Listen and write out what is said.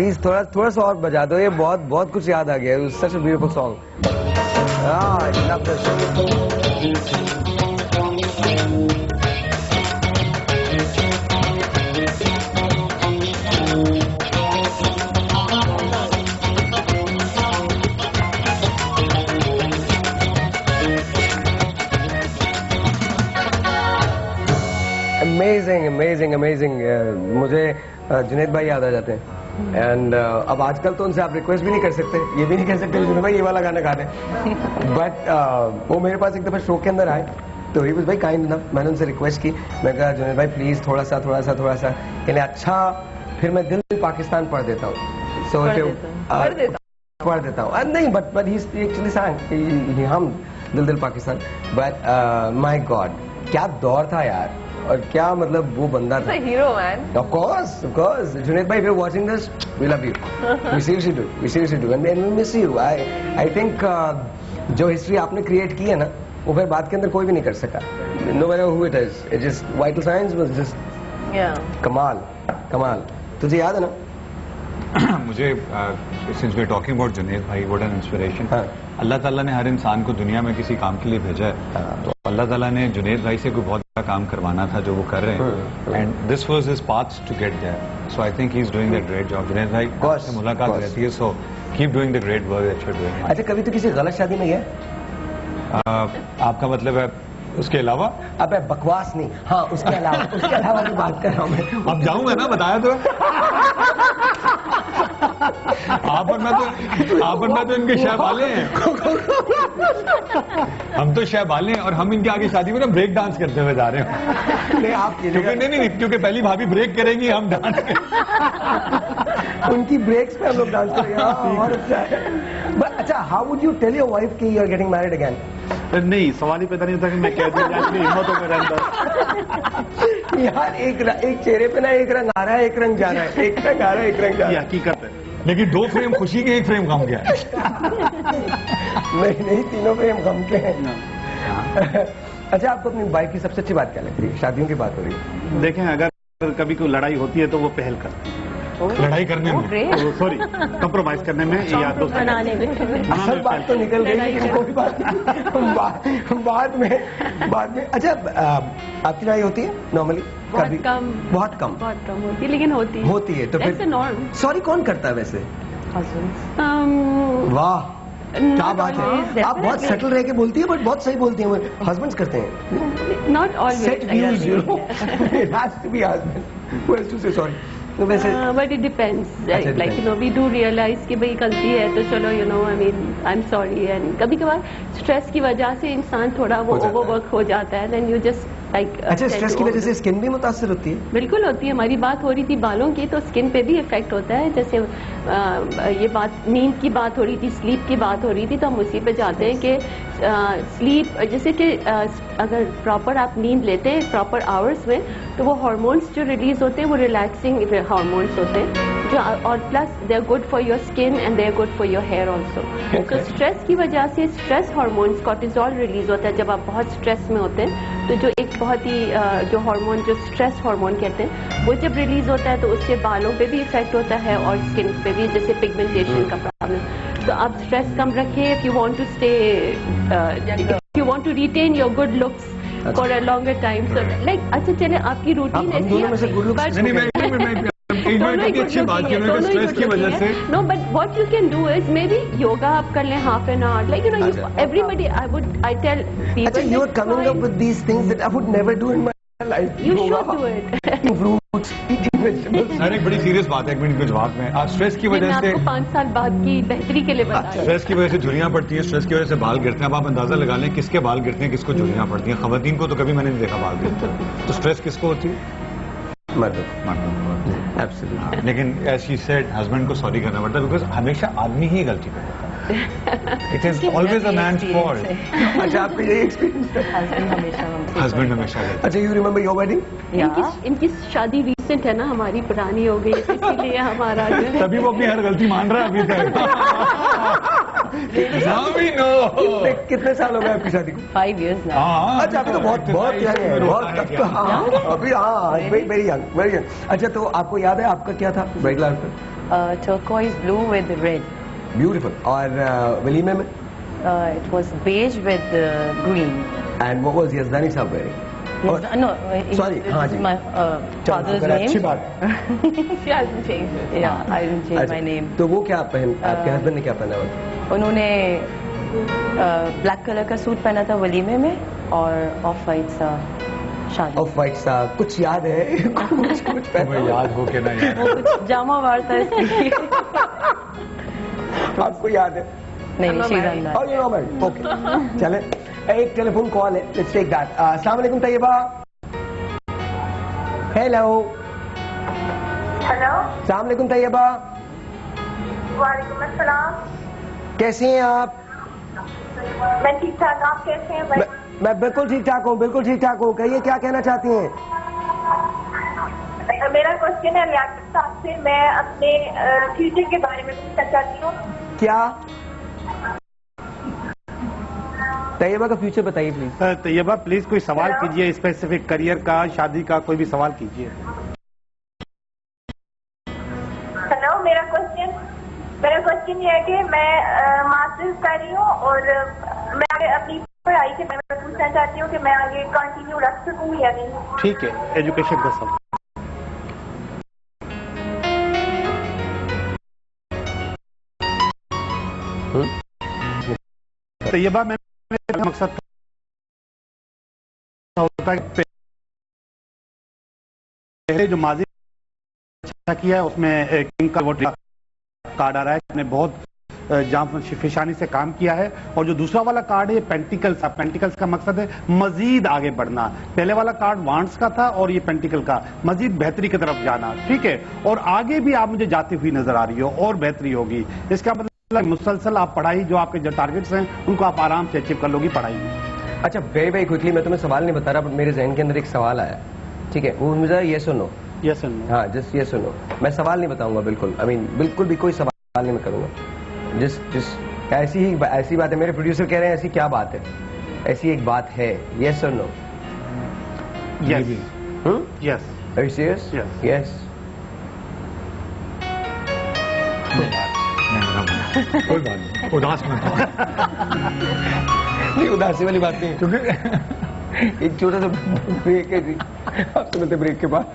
Please थोड़ा थोड़ा सा और बजा दो, ये बहुत बहुत कुछ याद आ गया। Such a beautiful song. Amazing amazing amazing. मुझे जुनैद भाई याद आ जाते हैं। एंड अब आजकल तो उनसे आप रिक्वेस्ट भी नहीं कर सकते, ये भी नहीं कह सकते जुनैद भाई ये वाला गाना गा दें। बट वो मेरे पास एक दफा शो के अंदर आए तो ही वाज भाई काइंड ना, मैंने उनसे रिक्वेस्ट की, मैं कहा जुनैद भाई प्लीज थोड़ा सा कहने अच्छा फिर मैं दिल पाकिस्तान पढ़ देता हूँ। सो पढ़ देता हूँ नहीं बट ही एक्चुअली सांग हम दिल पाकिस्तान। बट माय गॉड क्या दौर था यार, और क्या मतलब वो बंदा था। Hero man. Of course. Junaid भाई, if you're watching this, we love you. We seriously do. And we miss you. I think जो हिस्ट्री आपने क्रिएट की है ना, वो फिर बात के अंदर कोई भी नहीं कर सका। No matter who it is, it just vital signs was just कमाल। तुझे याद है ना? मुझे since we're talking about Junaid भाई, what an inspiration. अल्लाह ताला ने हर इंसान को दुनिया में किसी काम के लिए भेजा है, तो अल्लाह ताला ने जुनैद भाई से कोई बहुत बड़ा काम करवाना था जो वो कर रहे हैं, and this was his path to get there. So I think he is doing the great job. Junaid भाई आपसे मुलाकात रहती है, so keep doing the great work that you are doing. अच्छा, कभी तो किसी गलत शादी में गया? आपका मतलब है उसके अलावा? अबे बकवास नहीं, हाँ उसके अलावा की बात कर रहा हूँ मैं। अब जाऊंगा ना, बताया तो आप और मैं तो इनके शहबाले हैं। हम तो शहबाले हैं और हम इनके आगे शादी में ना ब्रेक डांस करते हुए जा रहे हैं। नहीं आप क्योंकि पहली भाभी ब्रेक करेंगी, हम डांस करेंगे। उनकी ब्रेक्स पे हम लोग डांस करेंगे। और अच्छा है। बट अच्छा, how would you tell your wife कि you are getting married again? नहीं, सवाल ही पैदा नहीं होता कि मैं कह दूं, हिम्मतों में रहता यार एक चेहरे पे ना एक रंग आ रहा है, एक रंग जा रहा है, एक रंग आ रहा है, एक रंग जा रहा है। हकीकत है, लेकिन 2 फ्रेम खुशी के, 1 फ्रेम गम गया। नहीं, 3 फ्रेम गम के हैं। अच्छा, आपको अपनी वाइफ की सबसे अच्छी बात क्या लगती है? शादियों की बात हो रही है। देखें, अगर कभी कोई लड़ाई होती है तो वो पहल करते हैं लड़ाई करने में, सॉरी कंप्रोमाइज करने में या दोस्त बनाने में। असल बात तो निकल गई, लेकिन कोई बात नहीं, बाद में। अच्छा, आपकी लड़ाई होती है नॉर्मली? बहुत कम होती है, लेकिन होती है तो फिर सॉरी कौन करता है वैसे? वाह क्या बात है, आप बहुत सेटल रह के बोलती है, बट बहुत सही बोलती हैं। हस्बैंड्स करते हैं। Not always, sorry. But it depends, like you know we do realise कि भाई गलती है तो चलो, you know, I mean I am sorry. And कभी कभार स्ट्रेस की वजह से इंसान थोड़ा वो ओवरवर्क हो जाता है, देन यू जस्ट लाइक। अच्छा, स्ट्रेस की वजह से स्किन भी मुतासर होती है? बिल्कुल होती है। हमारी बात हो रही थी बालों की, तो स्किन पे भी इफेक्ट होता है। जैसे ये बात नींद की बात हो रही थी, स्लीप की बात हो रही थी, तो हम उसी पे जाते हैं कि स्लीप, जैसे कि अगर प्रॉपर आप नींद लेते हैं प्रॉपर आवर्स में, तो वो हार्मोन्स जो रिलीज होते हैं वो रिलैक्सिंग हार्मोन्स होते हैं जो, और plus they are good for your skin and they are good for your hair also. तो स्ट्रेस की वजह से स्ट्रेस हार्मोन्स कॉर्टिजोल रिलीज होता है जब आप बहुत स्ट्रेस में होते हैं। तो जो एक बहुत ही जो हार्मोन, जो स्ट्रेस हार्मोन कहते हैं, वो जब रिलीज होता है तो उससे बालों पे भी इफेक्ट होता है और स्किन पे भी, जैसे पिगमेंटेशन का प्रॉब्लम। तो आप स्ट्रेस कम रखिए if you want to stay, if you want to retain your good looks for a longer time. So like, अच्छा चले, आपकी रूटीन ऐसी अच्छी बात है स्ट्रेस की वजह से। No, but what you can do is maybe yoga आप कर लें half an hour, like you know, everybody I tell people. अच्छा, you are coming up with these things that I would never do in my life. You should do it. Fruits, eating vegetables. Sir, एक बड़ी serious बात है, 1 minute के जवाब में। आप stress की वजह से 5 साल बाद की बेहतरी के लिए बता। स्ट्रेस की वजह से झुर्रियां पड़ती हैं, स्ट्रेस की वजह से बाल गिरते हैं। अब आप अंदाजा लगा लें किसके बाल गिरते हैं, किसको झुर्रियां पड़ती हैं। खवातीन को तो कभी मैंने नहीं देखा बाल गिरते। तो स्ट्रेस किसको होती है? मर्द। एब्सोल्युटली। लेकिन एज शी सेड, हस्बैंड को सॉरी करना पड़ता है, बिकॉज हमेशा आदमी ही गलती करता है। It is always a man's fault. अच्छा, आपका यही एक्सपीरियंस है? हस्बैंड हमेशा। अच्छा, यू रिमेंबर योर वेडिंग? इनकी शादी रीसेंट है ना, हमारी पुरानी हो गई, इसीलिए हमारा तभी वो अपनी हर गलती मान रहा है अभी तक। कितने साल हो गए आपकी शादी को? 5 years now। अच्छा, अभी तो बहुत यंग है, बहुत। हाँ, अभी हाँ, वेरी यंग। अच्छा, तो आपको याद है आपका क्या था bridal outfit? turquoise blue with red. Beautiful. और वलीमे में? It was beige with green. And what was Yazdani साहब wearing? Yes, no, Sorry, this हाँ is जी. my father's name. अच्छी बात. She hasn't changed it. Yeah, I didn't change my name. तो वो क्या पहन, आपके हस्बैंड ने क्या पहना हुआ? उन्होंने ब्लैक कलर का सूट पहना था वलीमे में और ऑफ वाइट सा शादी. ऑफ वाइट सा. कुछ याद है? कुछ पहना तुम्हें हुआ? याद हो के ना याद वो कुछ जामा वार था इसलिए. आपको याद है? नहीं, she's on that. Oh, you're right. Okay. चले. एक टेलीफोन कॉल है. Let's take that. अस्सलाम वालेकुम तैयबा. हेलो. हेलो. अस्सलाम वालेकुम तैयबा. वालेकुम अस्सलाम. कैसी हैं आप? मैं ठीक ठाक. आप कैसे हैं भाई? मैं बिल्कुल ठीक ठाक हूँ, बिल्कुल ठीक ठाक हूँ. कहिए क्या कहना चाहती हैं? मेरा क्वेश्चन है लियाकत साहब से. मैं अपने फ्यूचर के बारे में पूछना चाहती हूँ. क्या? तैयबा का फ्यूचर बताइए प्लीज. तैयबा प्लीज कोई सवाल कीजिए, स्पेसिफिक करियर का, शादी का, कोई भी सवाल कीजिए. हेलो. मेरा क्वेश्चन ये है कि मैं मास्टर्स कर रही हूँ और मैं आगे अपनी पढ़ाई के बारे में पूछना चाहती हूँ कि मैं आगे कंटिन्यू रख सकूँ या नहीं. ठीक है, एजुकेशन का सवाल. तैयबा में मेरा मकसद होता है कि पहले जो माजी अच्छा किया है उसमें किंग का वोट कार्ड आ रहा है. ने बहुत जाफिशानी से काम किया है. और जो दूसरा वाला कार्ड है पेंटिकल्स. पेंटिकल्स का मकसद है मजीद आगे बढ़ना. पहले वाला कार्ड वांट्स का था और ये पेंटिकल का मजीद बेहतरी की तरफ जाना. ठीक है, और आगे भी आप मुझे जाती हुई नजर आ रही हो और बेहतरी होगी. इसका मतलब मुसलसल आप पढ़ाई, जो आपके जो टारगेट्स हैं उनको आप आराम से अचीव कर लोगी पढ़ाई में. अच्छा, वेरी वेरी क्विकली. मैं तुम्हें सवाल नहीं बता रहा, बट मेरे जहन के अंदर एक सवाल आया. ठीक है, वो मुझे ये सुनो. Yes and no. हाँ, जस्ट ये सुनो. मैं सवाल नहीं बताऊंगा बिल्कुल. आई मीन बिल्कुल भी कोई सवाल नहीं मैं करूंगा. जिस ऐसी बात है. मेरे प्रोड्यूसर कह रहे हैं ऐसी क्या बात है? ऐसी एक बात है. यस और no? Yes. Yes. Are you serious? Yes. Yes. कोई बात नहीं, उदास मत हो. नहीं, उदासी वाली बात नहीं. क्योंकि एक छोटा सा ब्रेक है जी. आप सुनते ब्रेक के बाद